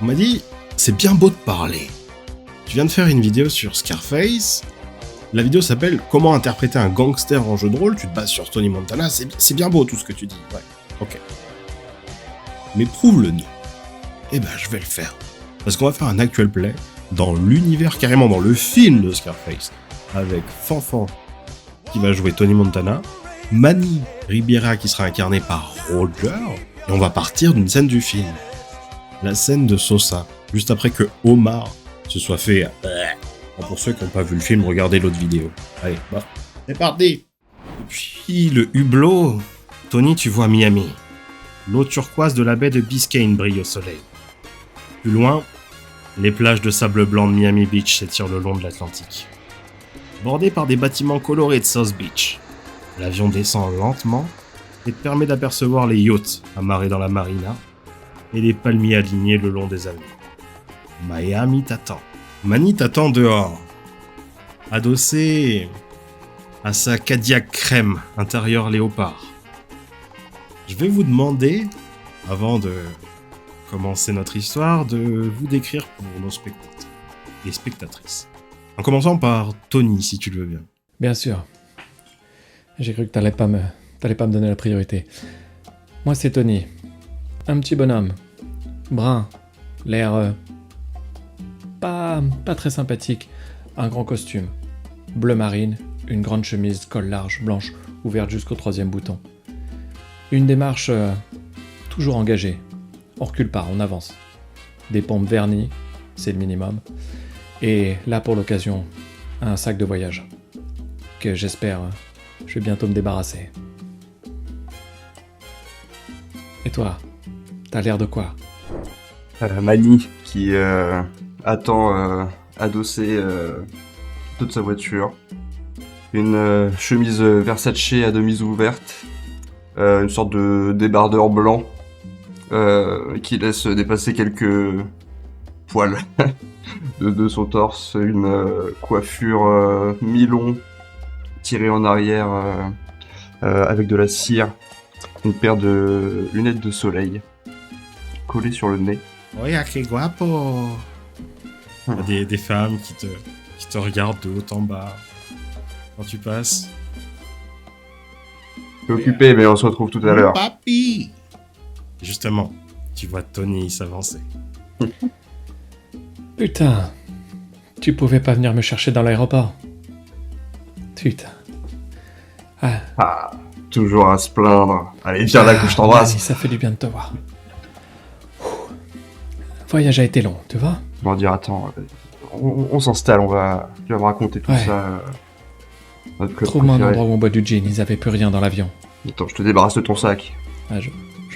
On m'a dit, c'est bien beau de parler. Tu viens de faire une vidéo sur Scarface. La vidéo s'appelle Comment interpréter un gangster en jeu de rôle. Tu te bases sur Tony Montana. C'est bien beau tout ce que tu dis. Ouais, ok. Mais prouve-le-nous. Eh ben, je vais le faire. Parce qu'on va faire un actual play dans l'univers, carrément dans le film de Scarface. Avec Fanfan qui va jouer Tony Montana. Manny Ribiera qui sera incarné par Roger. Et on va partir d'une scène du film. La scène de Sosa, juste après que Omar se soit fait... Bon, pour ceux qui n'ont pas vu le film, regardez l'autre vidéo. Allez, bah, c'est parti. Depuis le hublot, Tony, tu vois Miami. L'eau turquoise de la baie de Biscayne brille au soleil. Plus loin, les plages de sable blanc de Miami Beach s'étirent le long de l'Atlantique. Bordé par des bâtiments colorés de South Beach, l'avion descend lentement et te permet d'apercevoir les yachts amarrés dans la marina et les palmiers alignés le long des avenues. Miami t'attend. Manny t'attend dehors, adossé à sa Cadillac crème intérieur léopard. Je vais vous demander, avant de commencer notre histoire, de vous décrire pour nos spectateurs et spectatrices. En commençant par Tony, si tu le veux bien. Bien sûr. J'ai cru que t'allais pas me donner la priorité. Moi, c'est Tony. Un petit bonhomme. Brun. L'air... pas très sympathique. Un grand costume. Bleu marine. Une grande chemise col large, blanche, ouverte jusqu'au 3e bouton. Une démarche... toujours engagée. On recule pas, on avance. Des pompes vernies, c'est le minimum. Et là, pour l'occasion, un sac de voyage. Que j'espère, je vais bientôt me débarrasser. Et toi, t'as l'air de quoi ? Manny qui attend adossé toute sa voiture. Une chemise Versace à demi ouverte. Une sorte de débardeur blanc qui laisse dépasser quelques poils de son torse. Une coiffure mi-long tirée en arrière avec de la cire. Une paire de lunettes de soleil collées sur le nez. Oye, que guapo. Des femmes qui te regardent de haut en bas quand tu passes. Je suis occupé, mais on se retrouve tout à l'heure. Papi. Justement, tu vois Tony s'avancer. Putain, tu pouvais pas venir me chercher dans l'aéroport. Putain. Ah, toujours à se plaindre. Allez, viens là que je t'embrasse. Vas-y, ça fait du bien de te voir. Le voyage a été long, tu vois ? Bon, dire, attends, on s'installe, tu vas me raconter tout Ouais. ça. Notre club Trouve-moi un préféré. endroit où on boit du gin, ils avaient plus rien dans l'avion. Attends, je te débarrasse de ton sac. Ah, je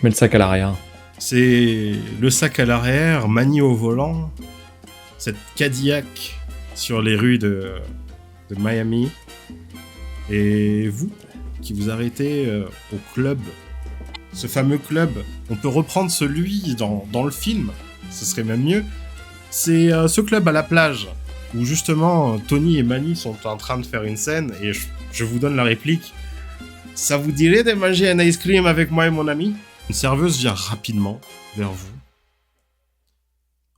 mets le sac à l'arrière. C'est le sac à l'arrière, Manny au volant, cette Cadillac sur les rues de Miami, et vous qui vous arrêtez au club, ce fameux club. On peut reprendre celui dans le film, ce serait même mieux. C'est ce club à la plage où justement Tony et Manny sont en train de faire une scène, et je vous donne la réplique. Ça vous dirait de manger un ice cream avec moi et mon ami ? Une serveuse vient rapidement vers vous,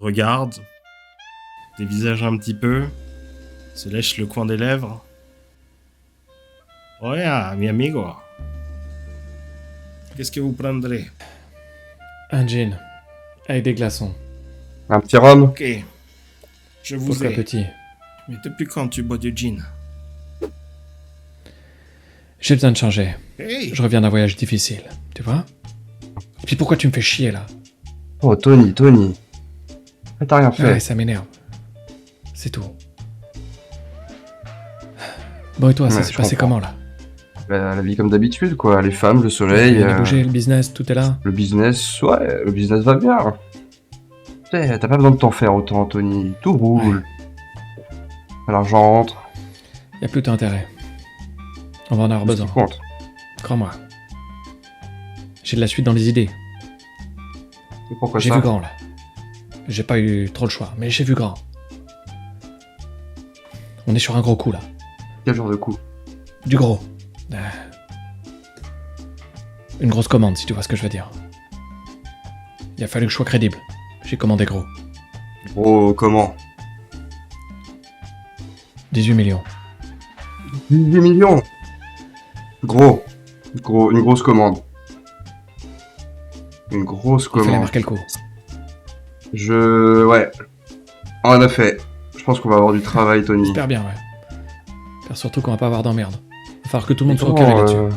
regarde, dévisage un petit peu, se lèche le coin des lèvres. Oya, mi amigo. Qu'est-ce que vous prendrez ? Un gin, avec des glaçons. Un petit rhum. Ok, je vous Pourquoi ai. petit ? Mais depuis quand tu bois du gin ? J'ai besoin de changer. Hey, Je reviens d'un voyage difficile, tu vois ? Et puis pourquoi tu me fais chier là ? Oh, Tony. Ah, t'as rien fait. Ouais, ça m'énerve. C'est tout. Bon, et toi, ça Ouais, s'est je passé comprends. comment là ? La vie comme d'habitude, quoi. Les femmes, le soleil. Il a bougé, le business, tout est là ? Le business, ouais, le business va bien. T'as pas besoin de t'en faire autant, Tony. Tout roule. L'argent rentre. Y a plus d'intérêt. On va en avoir C'est ce besoin. qui compte. Crois-moi. J'ai de la suite dans les idées. Et pourquoi J'ai ça vu grand là. J'ai pas eu trop le choix, mais j'ai vu grand. On est sur un gros coup là. Quel genre de coup? Du gros. Une grosse commande, si tu vois ce que je veux dire. Il a fallu que je sois crédible. J'ai commandé gros. Gros, comment? 18 millions. 18 millions. Gros. Une grosse commande. Une grosse Il fallait commande. marquer le coup. Ouais. En effet. Je pense qu'on va avoir du travail, Tony. J'espère bien, ouais. Car surtout qu'on va pas avoir d'emmerde. Il va falloir que tout le monde soit au carré là-dessus.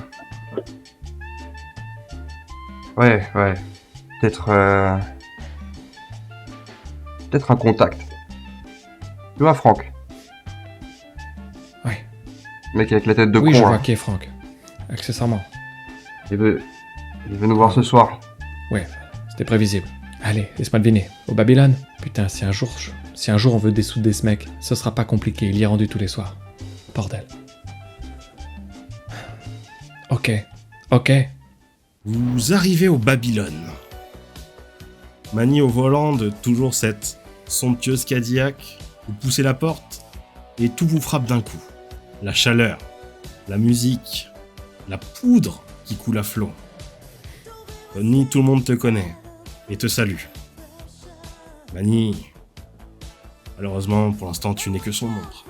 Ouais. Peut-être un contact. Tu vois, Franck? Ouais. Le mec avec la tête de Oui, con, je là. vois qui est Franck. Accessoirement. Il veut nous voir ce soir. Ouais, c'était prévisible. Allez, laisse-moi deviner. Au Babylone? Putain, si un jour on veut dessouder ce mec, ce sera pas compliqué, il y est rendu tous les soirs. Bordel. Ok. Vous arrivez au Babylone. Manny au volant de toujours cette somptueuse Cadillac, vous poussez la porte et tout vous frappe d'un coup. La chaleur, la musique, la poudre qui coule à flot. Tony, tout le monde te connaît et te salue. Manny, malheureusement pour l'instant tu n'es que son ombre.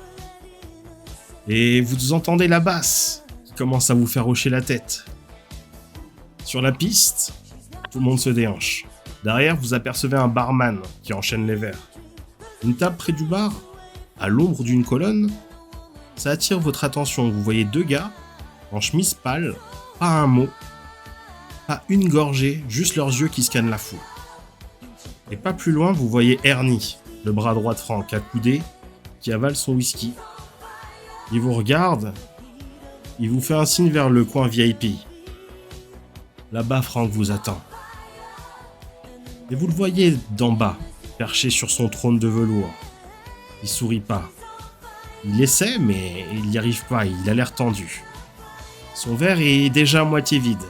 Et vous entendez la basse qui commence à vous faire hocher la tête. Sur la piste, tout le monde se déhanche. Derrière, vous apercevez un barman qui enchaîne les verres. Une table près du bar, à l'ombre d'une colonne, ça attire votre attention. Vous voyez deux gars, en chemise pâle, pas un mot, pas une gorgée, juste leurs yeux qui scannent la foule. Et pas plus loin, vous voyez Ernie, le bras droit de Franck, accoudé, qui avale son whisky. Il vous regarde, il vous fait un signe vers le coin VIP. Là-bas, Franck vous attend. Et vous le voyez d'en bas, perché sur son trône de velours. Il sourit pas. Il essaie, mais il n'y arrive pas, il a l'air tendu. Son verre est déjà à moitié vide.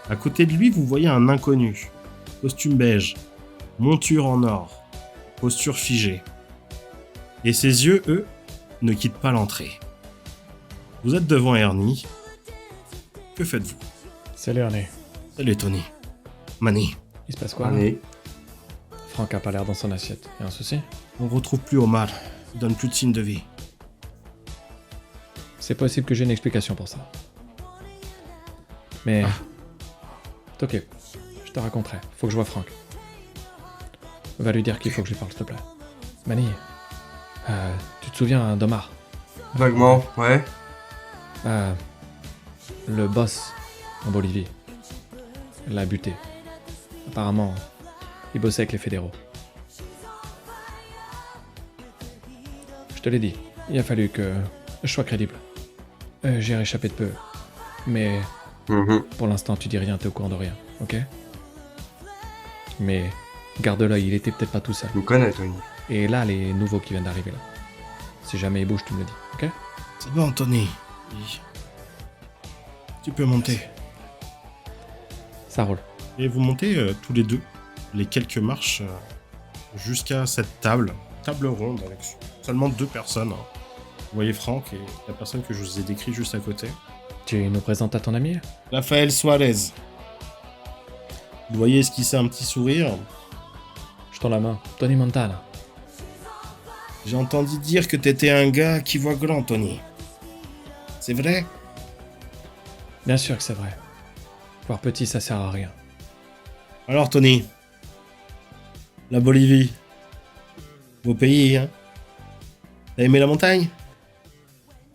À côté de lui, vous voyez un inconnu. Costume beige, monture en or, posture figée. Et ses yeux, eux, ne quittent pas l'entrée. Vous êtes devant Ernie. Que faites-vous? Salut Ernie. Salut Tony. Manny, Il se passe quoi là? Allez. Franck a pas l'air dans son assiette. Y'a un souci? on retrouve plus Omar. Il donne plus de signes de vie. C'est possible que j'ai une explication pour ça. Mais... Ok, je te raconterai. Faut que je vois Franck. Va lui dire qu'il faut que je lui parle, s'il te plaît. Manny, tu te souviens d'Omar? Vaguement, ouais. Le boss en Bolivie l'a buté. Apparemment, il bossait avec les fédéraux. Je te l'ai dit, il a fallu que je sois crédible. J'ai réchappé de peu. Mais pour l'instant, tu dis rien, t'es au courant de rien, ok? Mais garde l'œil, il était peut-être pas tout seul. Tu me connais, Tony. Et là, les nouveaux qui viennent d'arriver là. Si jamais ils bougent, tu me le dis, ok? C'est bon, Tony. Oui. Tu peux monter. Ça roule. Et vous montez tous les deux les quelques marches jusqu'à cette table ronde avec seulement deux personnes. Vous voyez Franck et la personne que je vous ai décrit juste à côté. Tu nous présentes à ton ami? Raphaël Suarez. Vous voyez esquisser un petit sourire. Je tends la main. Tony Montana. J'ai entendu dire que t'étais un gars qui voit grand, Tony. C'est vrai? Bien sûr que c'est vrai. Voir petit, ça sert à rien. Alors, Tony, la Bolivie, beau pays, hein? T'as aimé la montagne?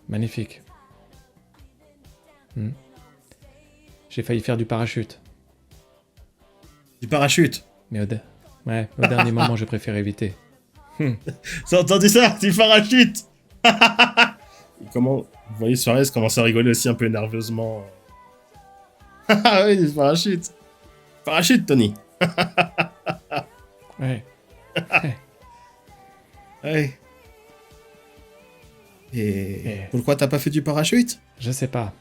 Magnifique. J'ai failli faire du parachute. Du parachute. Mais au dernier moment, j'ai préféré éviter. T'as entendu ça? Du parachute. Vous voyez Suarez commence à rigoler aussi un peu nerveusement. Ah oui, du parachute. Parachute, Tony. Ouais. Ouais. Et Et- pourquoi t'as pas fait du parachute? Je sais pas.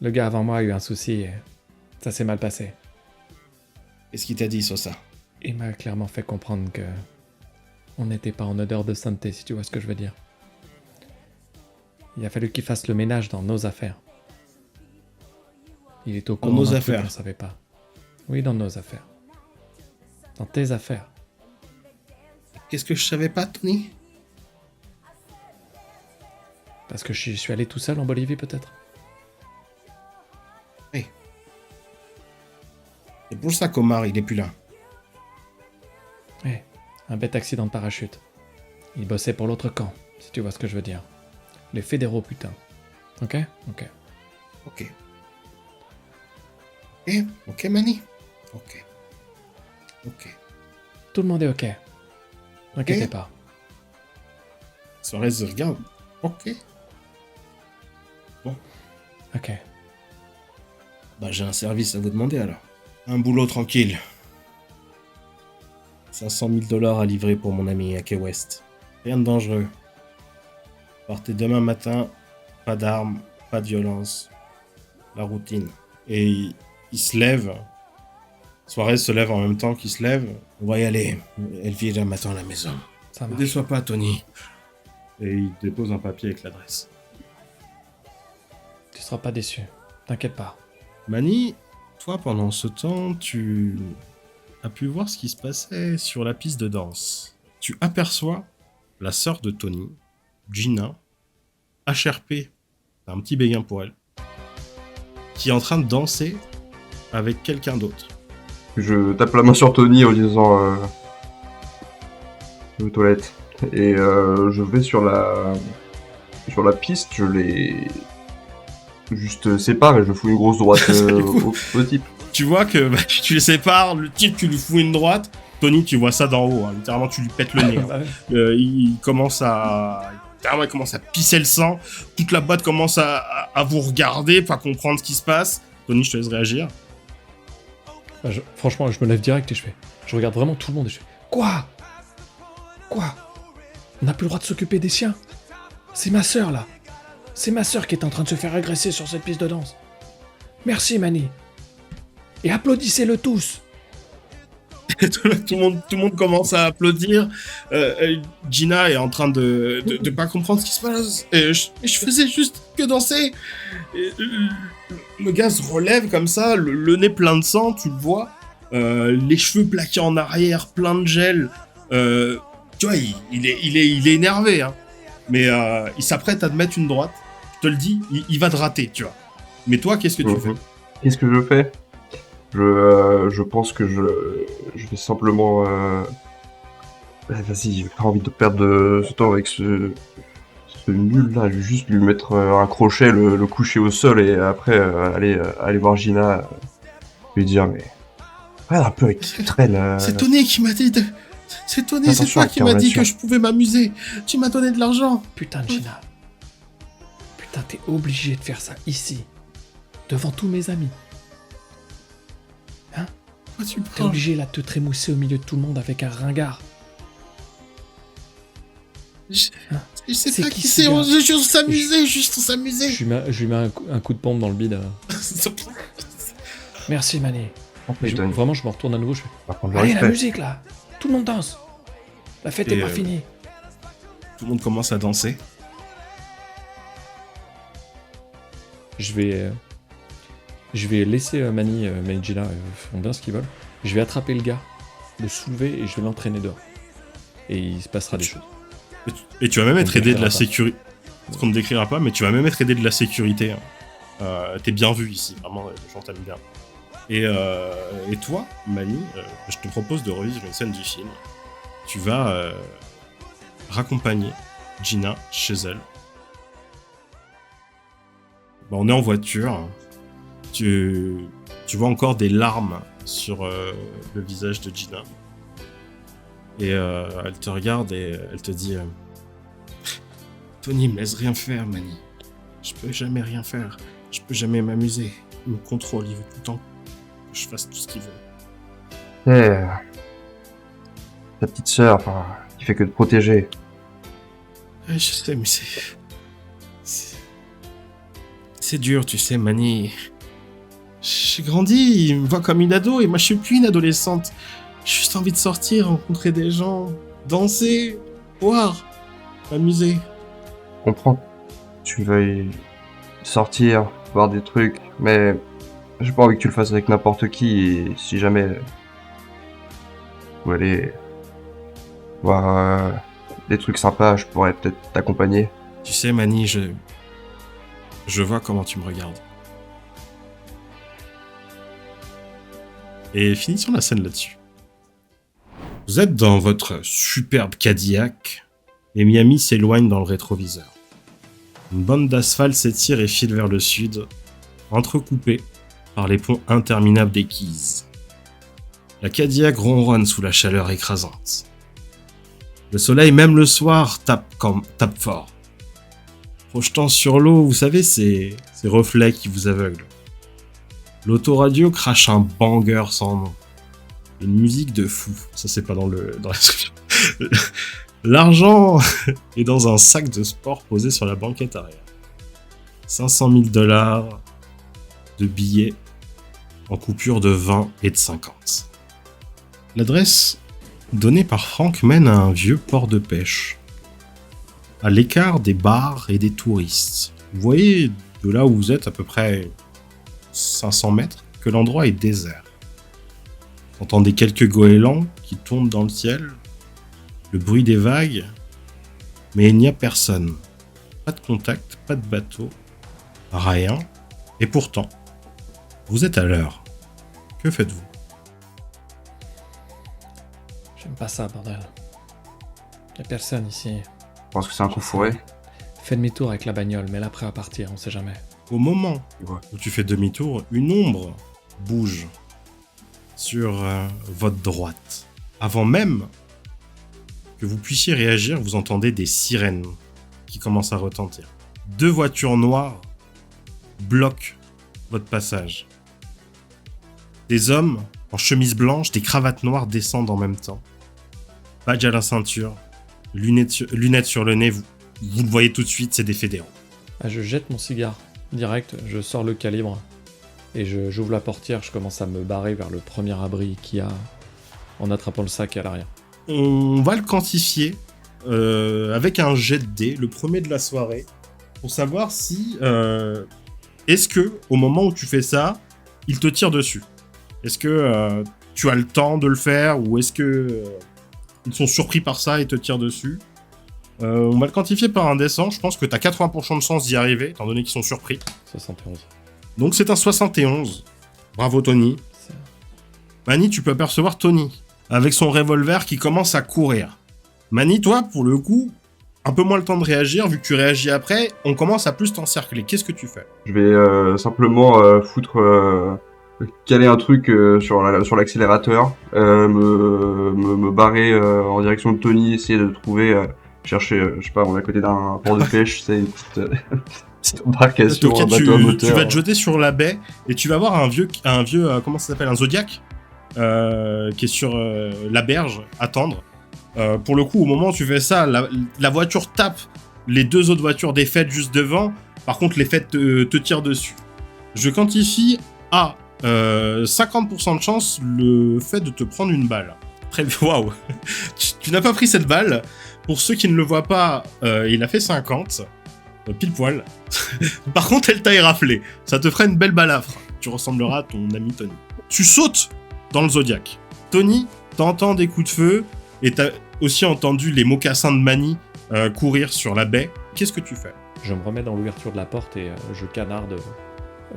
Le gars avant moi a eu un souci et ça s'est mal passé. Qu'est-ce qu'il t'a dit sur ça? Il m'a clairement fait comprendre que on n'était pas en odeur de sainteté, si tu vois ce que je veux dire. Il a fallu qu'il fasse le ménage dans nos affaires. Il est au courant nos d'un truc affaires. qu'on savait pas. Oui, dans nos affaires. Dans tes affaires. Qu'est-ce que je savais pas, Tony? Parce que je suis allé tout seul en Bolivie, peut-être. C'est pour ça qu'Omar, il est plus là. Ouais, un bête accident de parachute. Il bossait pour l'autre camp, si tu vois ce que je veux dire. Les fédéraux, putain. Ok? Ok. Ok. Ok, Manny. Ok. Ok. Tout le monde est ok. N'inquiétez pas. Suarez regarde. Ok. Ok. Bah, j'ai un service à vous demander alors. Un boulot tranquille. 500 000 $ à livrer pour mon ami à Key West. Rien de dangereux. Partez demain matin. Pas d'armes, pas de violence. La routine. Et il se lève. Suarez se lève en même temps qu'il se lève. On va y aller. Elvira m'attend à la maison. Ça Ne marche. déçois pas, Tony. Et il dépose un papier avec l'adresse. Tu seras pas déçu. T'inquiète pas. Manny, toi, pendant ce temps, tu as pu voir ce qui se passait sur la piste de danse. Tu aperçois la sœur de Tony, Gina, HRP, un petit béguin pour elle, qui est en train de danser avec quelqu'un d'autre. Je tape la main sur Tony en disant aux toilettes. Et je vais sur la piste, je les juste sépare et je fous une grosse droite Du coup, au type. Tu vois que tu les sépares, le type, tu lui fous une droite. Tony, tu vois ça d'en haut, hein. Littéralement, tu lui pètes le nez. Hein. Bah ouais. Il commence à... Littéralement, il commence à pisser le sang. Toute la boîte commence à vous regarder, pas comprendre ce qui se passe. Tony, je te laisse réagir. Bah, franchement, je me lève direct et je regarde vraiment tout le monde et je fais Quoi? Quoi? On n'a plus le droit de s'occuper des siens? C'est ma sœur là. C'est ma sœur qui est en train de se faire agresser sur cette piste de danse. Merci Manny. Et applaudissez-le tous. tout le monde commence à applaudir. Gina est en train de pas comprendre ce qui se passe. Et je faisais juste que danser. Et le gars se relève comme ça, le nez plein de sang, tu le vois. Les cheveux plaqués en arrière, plein de gel. Tu vois, il est énervé. Hein. Mais il s'apprête à te mettre une droite. Je te le dis, il va te rater, tu vois. Mais toi, qu'est-ce que tu fais? Qu'est-ce que je fais? Je pense que je vais simplement... Vas-y, j'ai pas envie de perdre ce temps avec ce nul là. Je vais juste lui mettre un crochet, le coucher au sol et après aller voir Gina, lui dire mais... Regarde un peu avec qui tu traînes. C'est Tony qui m'a dit de... C'est Tony, c'est Attention toi à qui m'a dit relation. que je pouvais m'amuser. Tu m'as donné de l'argent. Putain, Gina. Putain, t'es obligé de faire ça ici. Devant tous mes amis. Pourquoi tu T'es parles? obligé là de te trémousser au milieu de tout le monde avec un ringard. Je sais C'est pas qui qui ce c'est, gars? on juste s'amuser, juste s'amuser. Je lui mets un coup de pompe dans le bide. Merci Manny. Tony. Vraiment, je me retourne à nouveau. Je fais Par contre, le Allez, la respect. musique là. Tout le monde danse. La fête Et, est pas finie. Tout le monde commence à danser. Je vais laisser Manny et Gina font bien ce qu'ils veulent. Je vais attraper le gars, le soulever et je vais l'entraîner dehors. Et il se passera des choses. Et tu vas même être On aidé de décrira la pas. sécurité. Ce qu'on ne décrira pas, mais tu vas même être aidé de la sécurité. Hein. T'es bien vu ici, vraiment, les gens t'aiment bien. Et toi, Manny, je te propose de revivre une scène du film. Tu vas raccompagner Gina chez elle. Bah, on est en voiture. Tu vois encore des larmes sur le visage de Gina. Et elle te regarde et elle te dit Tony, me laisse rien faire, Manny. Je peux jamais rien faire. Je peux jamais m'amuser. Il me contrôle, il veut tout le temps que je fasse tout ce qu'il veut. Ta petite sœur, enfin, qui fait que de protéger. Je sais, mais c'est dur, tu sais, Manny. J'ai grandi, il me voit comme une ado et moi je suis plus une adolescente. J'ai juste envie de sortir, rencontrer des gens, danser, boire, m'amuser. Je comprends. Tu veuilles sortir, voir des trucs, mais j'ai pas envie que tu le fasses avec n'importe qui et si jamais... Ou aller... voir des trucs sympas, je pourrais peut-être t'accompagner. Tu sais, Manny, je vois comment tu me regardes. Et finissons la scène là-dessus. Vous êtes dans votre superbe Cadillac, et Miami s'éloigne dans le rétroviseur. Une bande d'asphalte s'étire et file vers le sud, entrecoupée par les ponts interminables des Keys. La Cadillac ronronne sous la chaleur écrasante. Le soleil, même le soir, tape fort. Projetant sur l'eau, vous savez, ces reflets qui vous aveuglent. L'autoradio crache un banger sans nom. Une musique de fou. Ça, c'est pas dans la description. L'argent est dans un sac de sport posé sur la banquette arrière. 500 000 $ de billets en coupures de 20 et de 50. L'adresse donnée par Franck mène à un vieux port de pêche, à l'écart des bars et des touristes. Vous voyez, de là où vous êtes, à peu près 500 mètres, que l'endroit est désert. Vous entendez quelques goélands qui tombent dans le ciel, le bruit des vagues, mais il n'y a personne. Pas de contact, pas de bateau, rien. Et pourtant, vous êtes à l'heure. Que faites-vous ? J'aime pas ça, bordel. Y'a personne ici. Je pense que c'est un coup fourré. Fais demi-tour avec la bagnole, mais là prêt à partir, on sait jamais. Au moment Ouais. où tu fais demi-tour, une ombre bouge sur votre droite. Avant même que vous puissiez réagir, vous entendez des sirènes qui commencent à retentir. 2 voitures noires bloquent votre passage. Des hommes en chemise blanche, des cravates noires descendent en même temps. Badge à la ceinture, lunettes sur le nez, vous le voyez tout de suite, c'est des fédéraux. Ah, je jette mon cigare. Direct, je sors le calibre. Et j'ouvre la portière, je commence à me barrer vers le premier abri qu'il y a en attrapant le sac à l'arrière. On va le quantifier avec un jet de dés, le premier de la soirée, pour savoir si est-ce que au moment où tu fais ça, il te tire dessus. Est-ce que tu as le temps de le faire ou est-ce que ils sont surpris par ça et te tirent dessus. On va le quantifier par un descent. Je pense que tu as 80% de chance d'y arriver, étant donné qu'ils sont surpris. 71. Donc c'est un 71. Bravo Tony. C'est- Manny, tu peux apercevoir Tony avec son revolver qui commence à courir. Manny, toi, pour le coup, un peu moins le temps de réagir, vu que tu réagis après, on commence à plus t'encercler. Qu'est-ce que tu fais ? Je vais simplement caler un truc sur l'accélérateur, me barrer en direction de Tony, essayer de trouver, chercher, je sais pas, on est à côté d'un port de pêche, c'est une petite embarcation, Ok, un bateau à moteur. tu vas te jeter sur la baie et tu vas voir un vieux comment ça s'appelle, un Zodiac qui est sur la berge, attendre. Pour le coup, au moment où tu fais ça, la voiture tape les 2 autres voitures des fêtes juste devant. Par contre, les fêtes te tirent dessus. Je quantifie à 50% de chance le fait de te prendre une balle. Très bien, waouh. Tu n'as pas pris cette balle. Pour ceux qui ne le voient pas, il a fait 50. Pile poil. Par contre, elle t'a éraflé. Ça te ferait une belle balafre. Tu ressembleras à ton ami Tony. Tu sautes dans le Zodiac. Tony, t'entends des coups de feu et t'as aussi entendu les mocassins de Manny courir sur la baie. Qu'est-ce que tu fais ? Je me remets dans l'ouverture de la porte et je canarde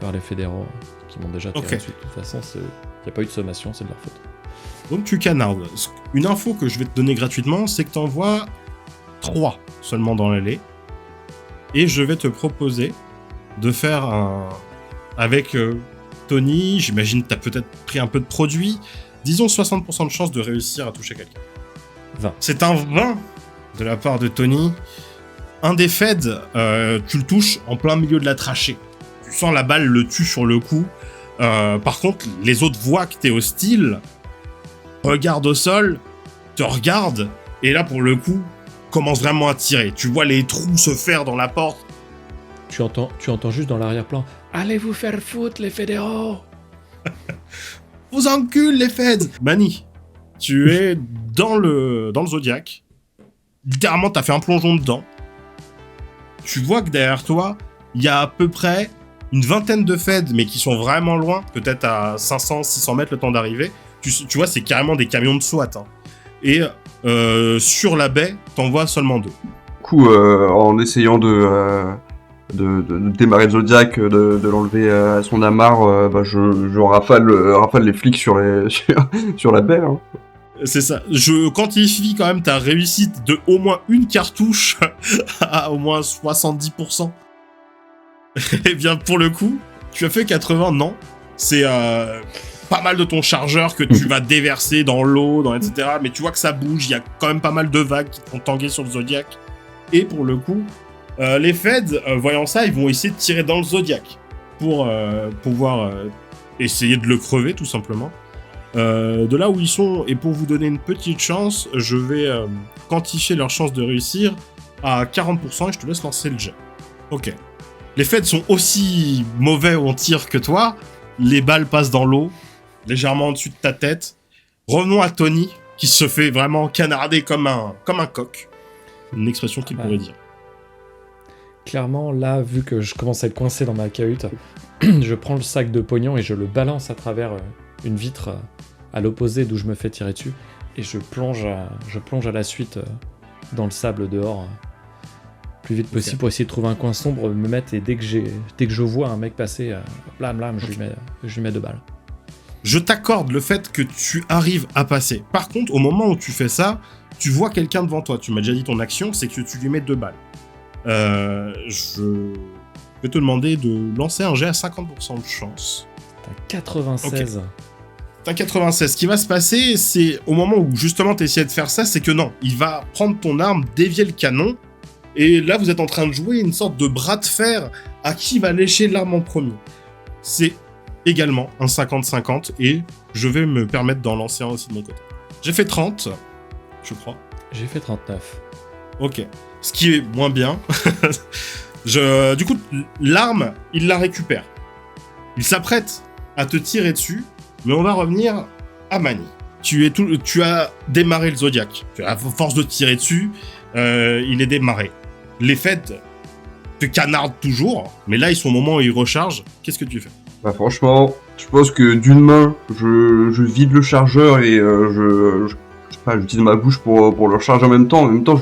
vers les fédéraux qui m'ont déjà tiré Ok. dessus. De toute façon, il n'y a pas eu de sommation, c'est de leur faute. Donc tu canardes. Une info que je vais te donner gratuitement, c'est que t'en vois 3 seulement dans l'allée. Et je vais te proposer de faire avec Tony, j'imagine que t'as peut-être pris un peu de produit, disons 60% de chance de réussir à toucher quelqu'un. 20. C'est un 20 de la part de Tony. Un des feds, tu le touches en plein milieu de la trachée. Tu sens la balle le tue sur le coup. Par contre, les autres voient que t'es hostile, regardent au sol, te regardent, et là, pour le coup, commencent vraiment à tirer. Tu vois les trous se faire dans la porte. Tu entends juste dans l'arrière-plan « Allez vous faire foutre, les fédéraux !» Vous enculez les feds. Manny, tu es dans le Zodiac. Littéralement, t'as fait un plongeon dedans. Tu vois que derrière toi, il y a à peu près une vingtaine de feds, mais qui sont vraiment loin, peut-être à 500-600 mètres le temps d'arriver. Tu vois, c'est carrément des camions de SWAT. Hein. Et sur la baie, t'en vois seulement 2. Du coup, en essayant de démarrer le Zodiac, de l'enlever à son amarre, je rafale les flics sur sur la baie. Hein. C'est ça. Je quantifie quand même ta réussite de au moins une cartouche à au moins 70%. Eh bien, pour le coup, tu as fait 80, non. C'est pas mal de ton chargeur que tu vas déverser dans l'eau, etc. Mais tu vois que ça bouge, il y a quand même pas mal de vagues qui te font tanguer sur le Zodiac. Et pour le coup, les Feds, voyant ça, ils vont essayer de tirer dans le Zodiac pour pouvoir essayer de le crever, tout simplement. De là où ils sont, et pour vous donner une petite chance, je vais quantifier leur chance de réussir à 40% et je te laisse lancer le jet. Ok. Les Feds sont aussi mauvais en tir que toi. Les balles passent dans l'eau, légèrement au-dessus de ta tête. Revenons à Tony, qui se fait vraiment canarder comme un coq. Une expression qu'il pourrait dire. Clairement, là, vu que je commence à être coincé dans ma cahute, je prends le sac de pognon et je le balance à travers une vitre à l'opposé d'où je me fais tirer dessus. Et je plonge à la suite dans le sable dehors, plus vite possible pour essayer de trouver un coin sombre, me mettre, et dès que je vois un mec passer, blam blam, je lui mets 2 balles. Je t'accorde le fait que tu arrives à passer. Par contre, au moment où tu fais ça, tu vois quelqu'un devant toi. Tu m'as déjà dit ton action, c'est que tu lui mets 2 balles. Je vais te demander de lancer un jet à 50% de chance. T'as 96. Okay. T'as 96. Ce qui va se passer, c'est au moment où justement t'essayais de faire ça, c'est que non, il va prendre ton arme, dévier le canon, et là vous êtes en train de jouer une sorte de bras de fer à qui va lécher l'arme en premier. C'est également un 50-50, et je vais me permettre d'en lancer un aussi de mon côté. J'ai fait 30, je crois. J'ai fait 39. Ok. Ce qui est moins bien. Du coup, l'arme, il la récupère. Il s'apprête à te tirer dessus, mais on va revenir à Manny. Tu as démarré le Zodiac. À force de tirer dessus, il est démarré. Les Feds te canardent toujours, mais là, ils sont au moment où ils rechargent. Qu'est-ce que tu fais ? Bah franchement, je pense que d'une main, je vide le chargeur et j'utilise ma bouche pour le recharger en même temps. En même temps,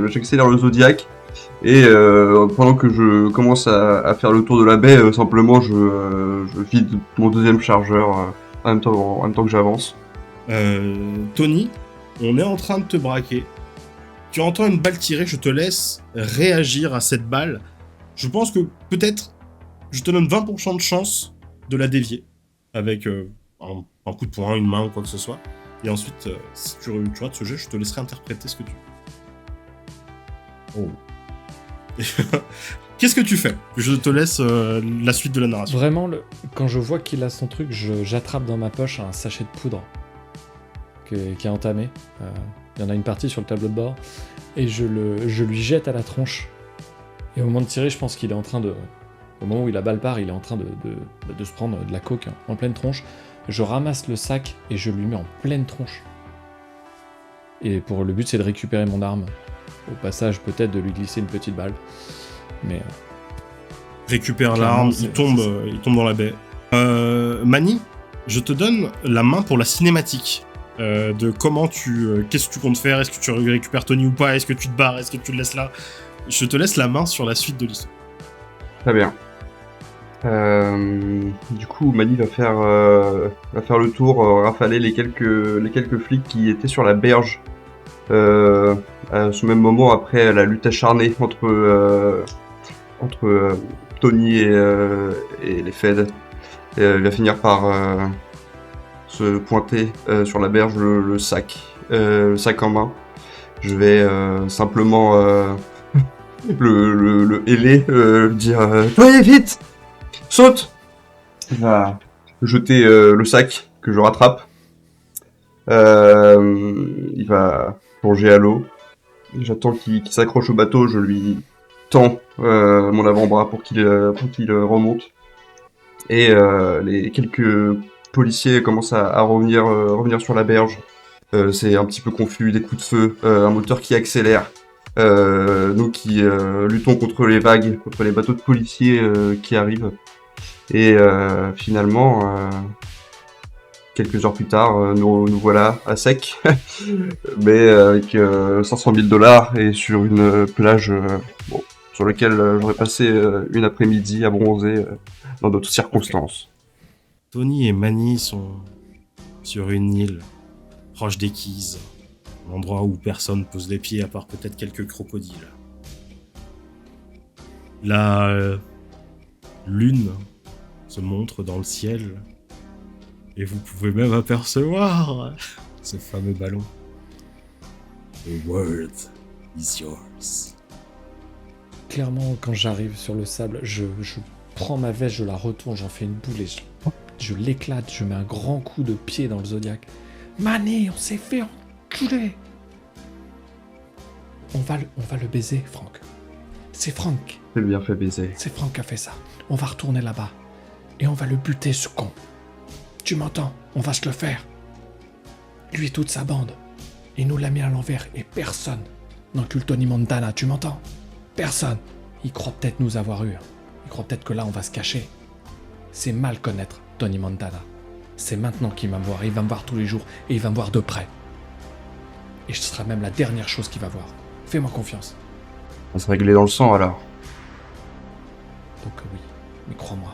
j'accélère le Zodiac. Et pendant que je commence à faire le tour de la baie, simplement je vide mon deuxième chargeur en même temps que j'avance. Tony, on est en train de te braquer. Tu entends une balle tirée, je te laisse réagir à cette balle. Je pense que peut-être je te donne 20% de chance de la dévier avec un coup de poing, une main ou quoi que ce soit. Et ensuite, si tu rates ce jeu, je te laisserai interpréter ce que tu veux. Oh. Qu'est-ce que tu fais ? Je te laisse la suite de la narration. Vraiment, quand je vois qu'il a son truc, j'attrape dans ma poche un sachet de poudre qui est entamé. Il y en a une partie sur le tableau de bord. Et je lui jette à la tronche. Et au moment de tirer, je pense qu'il est en train de... Au moment où la balle part, il est en train de se prendre de la coke en pleine tronche. Je ramasse le sac et je lui mets en pleine tronche. Et le but, c'est de récupérer mon arme. Au passage, peut-être de lui glisser une petite balle. Mais... Récupère l'arme, il tombe dans la baie. Manny, je te donne la main pour la cinématique. De comment qu'est-ce que tu comptes faire ? Est-ce que tu récupères Tony ou pas ? Est-ce que tu te barres ? Est-ce que tu le laisses là ? Je te laisse la main sur la suite de l'histoire. Très bien. Du coup, Manny va faire le tour, rafaler les quelques flics qui étaient sur la berge. À ce même moment, après la lutte acharnée entre Tony et les Feds, il va finir par se pointer sur la berge le sac en main. Je vais simplement le héler, dire allez vite, saute. Il va jeter le sac que je rattrape. Il va plonger à l'eau. J'attends qu'il s'accroche au bateau. Je lui tends mon avant-bras pour qu'il remonte. Et les quelques policiers commencent à revenir sur la berge. C'est un petit peu confus, des coups de feu, un moteur qui accélère. Nous qui luttons contre les vagues, contre les bateaux de policiers qui arrivent. Et finalement, quelques heures plus tard, nous voilà à sec, mais avec 500 000 dollars et sur une plage bon, sur laquelle j'aurais passé une après-midi à bronzer dans d'autres circonstances. Tony et Manny sont sur une île, proche des Keys, un endroit où personne pose les pieds à part peut-être quelques crocodiles. La lune se montre dans le ciel et vous pouvez même apercevoir ce fameux ballon. The world is yours. Clairement, quand j'arrive sur le sable, je prends ma veste, je la retourne, j'en fais une boule et je l'éclate, je mets un grand coup de pied dans le Zodiac. Manny, on s'est fait enculer. On va le baiser, Franck. C'est Franck. C'est bien fait baiser. C'est Franck qui a fait ça. On va retourner là-bas. Et on va le buter, ce con. Tu m'entends? On va se le faire. Lui et toute sa bande. Il nous l'a mis à l'envers et personne n'encule Tony Montana, tu m'entends? Personne. Il croit peut-être nous avoir eu. Il croit peut-être que là on va se cacher. C'est mal connaître Tony Montana. C'est maintenant qu'il va me voir. Il va me voir tous les jours et il va me voir de près. Et ce sera même la dernière chose qu'il va voir. Fais-moi confiance. On va se régler dans le sang alors. Donc oui, mais crois-moi.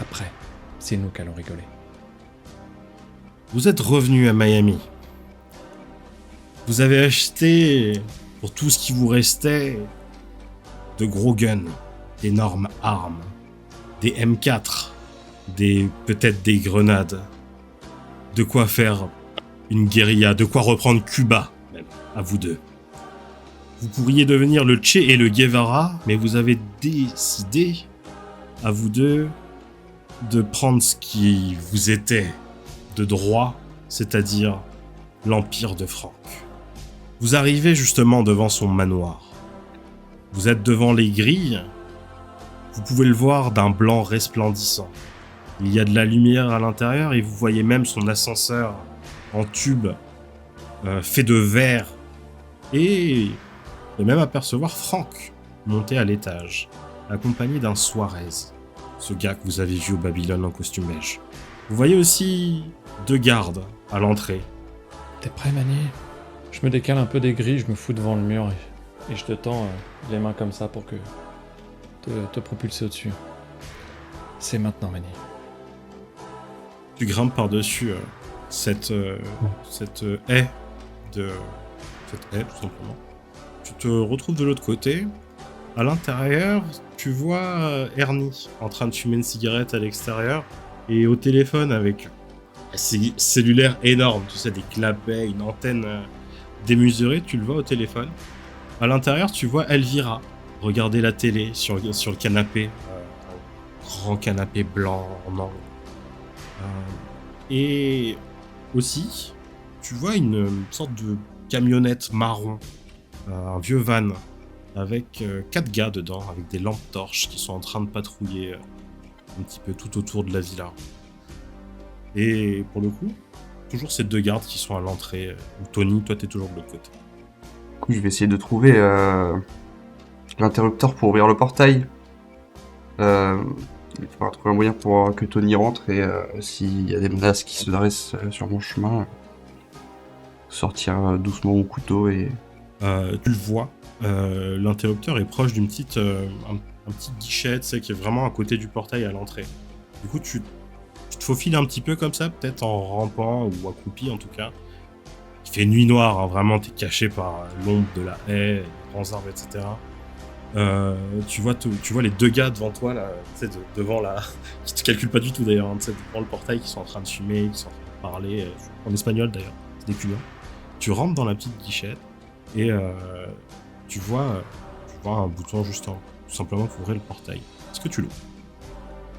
Après, c'est nous qui allons rigoler. Vous êtes revenu à Miami. Vous avez acheté, pour tout ce qui vous restait, de gros guns, d'énormes armes, des M4, peut-être des grenades, de quoi faire une guérilla, de quoi reprendre Cuba, même, à vous deux. Vous pourriez devenir le Che et le Guevara, mais vous avez décidé, à vous deux, de prendre ce qui vous était de droit, c'est-à-dire l'Empire de Franck. Vous arrivez justement devant son manoir. Vous êtes devant les grilles. Vous pouvez le voir d'un blanc resplendissant. Il y a de la lumière à l'intérieur et vous voyez même son ascenseur en tube fait de verre. Et vous pouvez même apercevoir Franck monter à l'étage, accompagné d'un Suarez, ce gars que vous avez vu au Babylone en costume beige. Vous voyez aussi 2 gardes à l'entrée. T'es prêt, Manny? Je me décale un peu des grilles, je me fous devant le mur et je te tends les mains comme ça pour que te propulser au-dessus. C'est maintenant, Manny. Tu grimpes par-dessus cette haie, tout simplement. Tu te retrouves de l'autre côté. À l'intérieur, tu vois Ernie en train de fumer une cigarette à l'extérieur et au téléphone avec un cellulaire énorme, tu sais, des clapets, une antenne démesurée, tu le vois au téléphone. À l'intérieur, tu vois Elvira regarder la télé sur le canapé, un grand canapé blanc en angle. Et aussi, tu vois une sorte de camionnette marron, un vieux van, avec 4 gars dedans, avec des lampes torches qui sont en train de patrouiller un petit peu tout autour de la villa. Et pour le coup, toujours ces 2 gardes qui sont à l'entrée, où Tony, toi t'es toujours de l'autre côté. Du coup, je vais essayer de trouver l'interrupteur pour ouvrir le portail. Il faudra trouver un moyen pour que Tony rentre et s'il y a des menaces qui se dressent sur mon chemin, sortir doucement mon couteau et... Tu le vois, l'interrupteur est proche d'une petite, un petit guichet, tu sais, qui est vraiment à côté du portail à l'entrée. Du coup, tu te faufiles un petit peu comme ça, peut-être en rampant ou accroupi en tout cas. Il fait nuit noire, hein, vraiment, t'es caché par l'ombre de la haie, les grands arbres, etc. Tu vois les 2 gars devant toi, là, tu sais, devant la... qui te calculent pas du tout d'ailleurs, hein, tu sais, devant le portail, qui sont en train de fumer, qui sont en train de parler, en espagnol d'ailleurs, c'est des Cubains. Tu rentres dans la petite guichette et tu vois un bouton juste tout simplement pour ouvrir le portail. Est-ce que tu l'ouvres?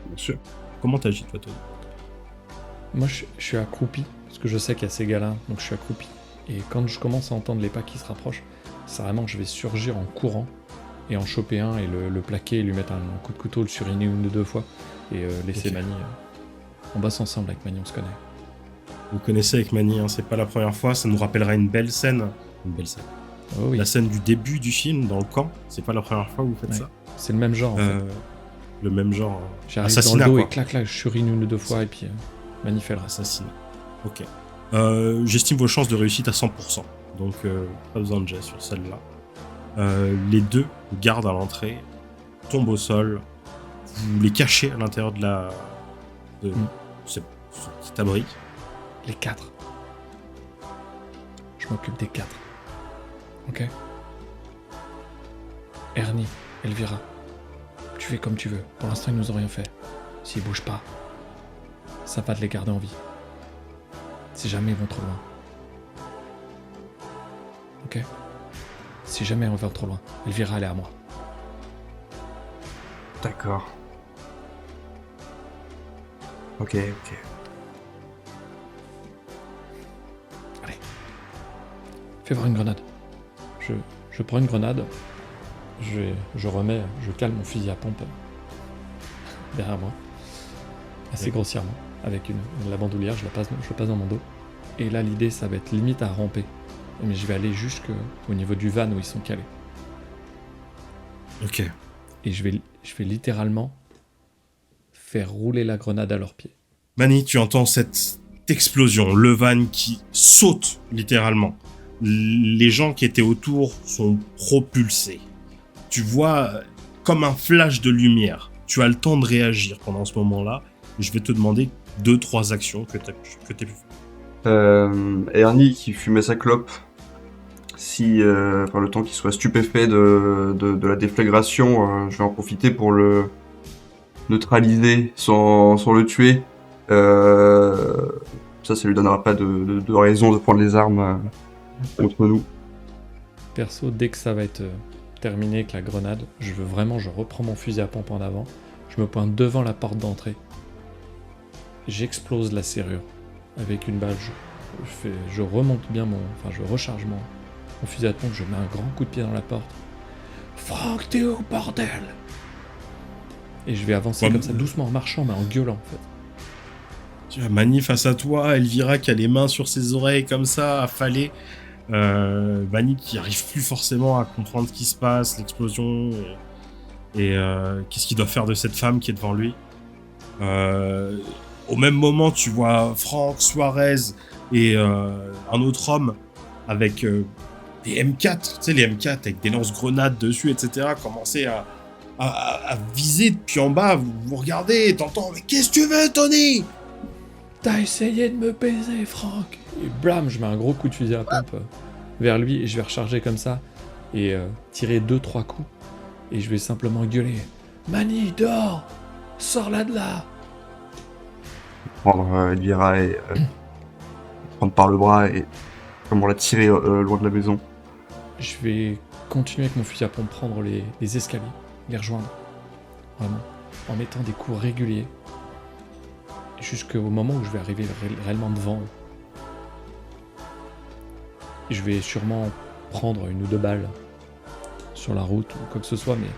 Bien sûr. Comment t'agis, toi, Tony? Moi, je suis accroupi, parce que je sais qu'il y a ces gars-là, donc je suis accroupi. Et quand je commence à entendre les pas qui se rapprochent, c'est vraiment que je vais surgir en courant et en choper un et le plaquer et lui mettre un coup de couteau, le suriner 1 ou 2 fois et laisser Manny. On bosse ensemble avec Manny, on se connaît. Vous connaissez avec Manny, hein, c'est pas la première fois, ça nous rappellera une belle scène. Une belle scène. Oh oui. La scène du début du film, dans le camp, c'est pas la première fois que vous faites ça. C'est le même genre en fait. Le même genre. J'arrive assassinat, dans le dos quoi. et clac, je surine 1 ou 2 fois et puis Mani fait le reste. Assassinat. Ok. J'estime vos chances de réussite à 100%. Donc, pas besoin de jet sur celle-là. Les deux gardes à l'entrée tombent au sol. Vous les cachez à l'intérieur de ce petit abri. Les 4. Je m'occupe des 4. Ok. Ernie, Elvira, tu fais comme tu veux. Pour l'instant, ils nous ont rien fait. S'ils bougent pas, ça va de les garder en vie. Si jamais ils vont trop loin. Ok. Si jamais on va trop loin, Elvira, elle est à moi. D'accord. Ok. Allez. Fais voir une grenade. Je prends une grenade. Je cale mon fusil à pompe derrière moi. Assez grossièrement. Avec la bandoulière, je passe dans mon dos. Et là, l'idée, ça va être limite à ramper. Mais je vais aller jusqu'au niveau du van où ils sont calés. Ok. Et je vais littéralement faire rouler la grenade à leurs pieds. Mani, tu entends cette explosion, le van qui saute littéralement. Les gens qui étaient autour sont propulsés. Tu vois comme un flash de lumière. Tu as le temps de réagir pendant ce moment-là. Je vais te demander 2-3 actions que tu as pu faire. Ernie qui fumait sa clope, le temps qu'il soit stupéfait de la déflagration, je vais en profiter pour le neutraliser sans le tuer. Ça lui donnera pas de raison de prendre les armes contre nous. Perso, dès que ça va être terminé avec la grenade, je reprends mon fusil à pompe en avant, je me pointe devant la porte d'entrée, j'explose la serrure avec une balle, je remonte bien je recharge mon fusil à pompe, je mets un grand coup de pied dans la porte. Franck, t'es où, bordel? Et je vais avancer comme ça, doucement en marchant, mais en gueulant en fait. Tu as Mani face à toi, Elvira qui a les mains sur ses oreilles comme ça, affalée. Mani qui arrive plus forcément à comprendre ce qui se passe, l'explosion, et qu'est-ce qu'il doit faire de cette femme qui est devant lui. Au même moment, tu vois Franck, Suarez et un autre homme avec des M4, tu sais, les M4 avec des lance-grenades dessus, etc., commencer à viser depuis en bas. Vous regardez, t'entends, mais qu'est-ce que tu veux, Tony? T'as essayé de me baiser, Franck. Et blam, je mets un gros coup de fusil à pompe vers lui et je vais recharger comme ça et tirer 2-3 coups. Et je vais simplement gueuler. Mani, dehors! Sors-la de là! Prendre Elvira et prendre par le bras et comment la tirer loin de la maison. Je vais continuer avec mon fusil à pompe, prendre les escaliers, les rejoindre. Vraiment. En mettant des coups réguliers. Jusqu'au moment où je vais arriver réellement devant eux. Je vais sûrement prendre 1 ou 2 balles sur la route ou quoi que ce soit, mais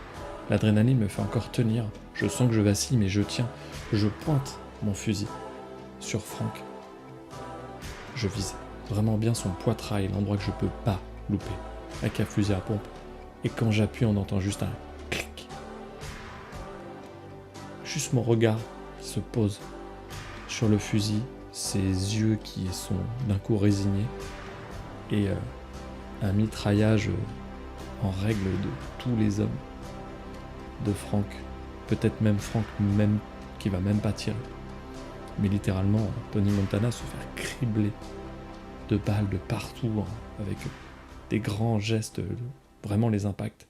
l'adrénaline me fait encore tenir. Je sens que je vacille, mais je tiens. Je pointe mon fusil sur Franck. Je vise vraiment bien son poitrail, l'endroit que je peux pas louper, avec un fusil à pompe. Et quand j'appuie, on entend juste un clic. Juste mon regard se pose sur le fusil, ses yeux qui sont d'un coup résignés, et un mitraillage en règle de tous les hommes de Franck. Peut-être même Franck qui va même pas tirer. Mais littéralement, Tony Montana se fait cribler de balles de partout, avec des grands gestes, vraiment les impacts,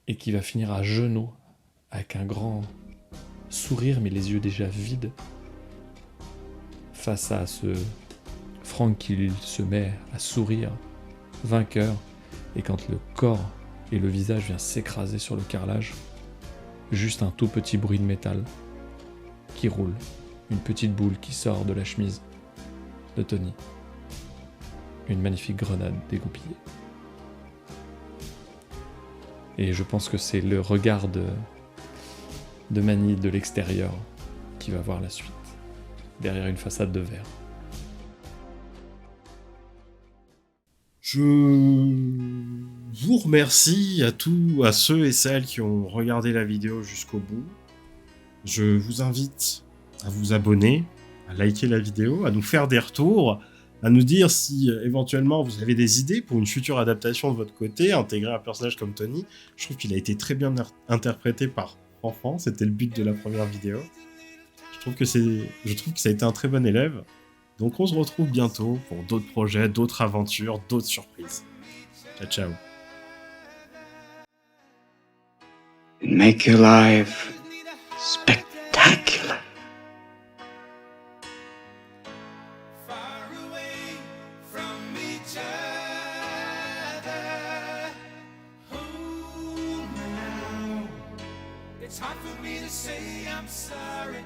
et qui va finir à genoux, avec un grand sourire, mais les yeux déjà vides, face à ce Franck qui se met à sourire, vainqueur, et quand le corps et le visage viennent s'écraser sur le carrelage, juste un tout petit bruit de métal qui roule, une petite boule qui sort de la chemise de Tony, une magnifique grenade dégoupillée. Et je pense que c'est le regard de Mani de l'extérieur qui va voir la suite, derrière une façade de verre. Je vous remercie à ceux et celles qui ont regardé la vidéo jusqu'au bout. Je vous invite à vous abonner, à liker la vidéo, à nous faire des retours, à nous dire si éventuellement vous avez des idées pour une future adaptation de votre côté, intégrer un personnage comme Tony. Je trouve qu'il a été très bien interprété par Fanfan, c'était le but de la première vidéo. Je trouve que ça a été un très bon élève. Donc on se retrouve bientôt pour d'autres projets, d'autres aventures, d'autres surprises. Ciao ciao. Make your life spectacular. Far away from each other. Oh, now it's hard for me to say I'm sorry.